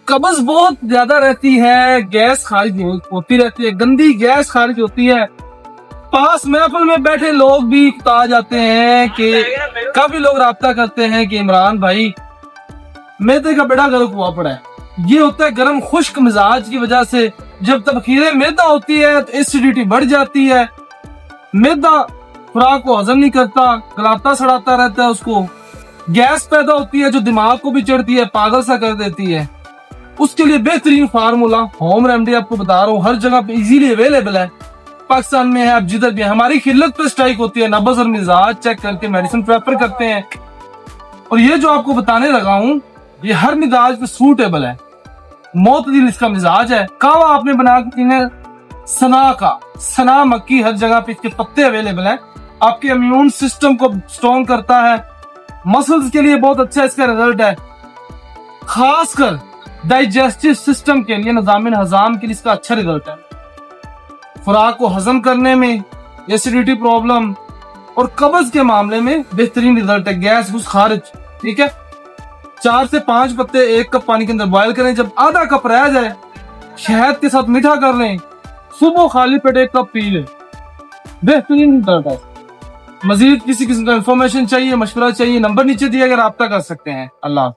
قبض بہت زیادہ رہتی ہے، گیس خارج ہوتی رہتی ہے، گندی گیس خارج ہوتی ہے، پاس محفل میں بیٹھے لوگ بھی بتا جاتے ہیں کہ کافی لوگ رابطہ کرتے ہیں کہ عمران بھائی میدے کا بیڑا گرک ہوا پڑا ہے۔ یہ ہوتا ہے گرم خشک مزاج کی وجہ سے، جب تبخیر میدا ہوتی ہے تو ایسیڈیٹی بڑھ جاتی ہے، میدا خوراک کو ہضم نہیں کرتا، گلاتا سڑاتا رہتا ہے، اس کو گیس پیدا ہوتی ہے جو دماغ کو بھی چڑھتی ہے، پاگل سا کر دیتی ہے۔ اس کے لیے بہترین فارمولا ہوم ریمیڈی آپ کو بتا رہا ہوں، ہر جگہ پہ ایزیلی اویلیبل ہے، پاکستان میں ہے، اب جدھر بھی ہے۔ ہماری خلت پہ سٹرائک ہوتی ہے، نبض اور مزاج چیک کر کے میڈیسن پریفر کرتے ہیں، اور یہ جو آپ کو بتانے لگا ہوں یہ ہر مزاج پہ سوٹیبل ہے، معتدل اس کا مزاج ہے۔ کہوا آپ نے بنا کے پینا ہے سنا کا، سنا مکی، ہر جگہ پہ اس کے پتے اویلیبل ہیں، آپ کے امیون سسٹم کو سٹرونگ کرتا ہے، مسلز کے لیے بہت اچھا اس کا رزلٹ ہے، خاص کر ڈائجسٹو سسٹم کے لیے، نظام ہضم کے لیے اس کا اچھا رزلٹ ہے، خوراک کو ہضم کرنے میں، ایسیڈیٹی پرابلم اور قبض کے معاملے میں بہترین رزلٹ ہے، گیس گوس خارج۔ ٹھیک ہے، 4 سے 5 پتے 1 کپ پانی کے اندر بوائل کریں، جب آدھا کپ رہ جائے شہد کے ساتھ میٹھا کر لیں، صبح خالی پیٹ 1 کپ پی لیں، بہترین رزلٹ ہے۔ مزید کسی قسم کا انفارمیشن چاہیے، مشورہ چاہیے، نمبر نیچے دیا گیا، رابطہ کر سکتے ہیں۔ اللہ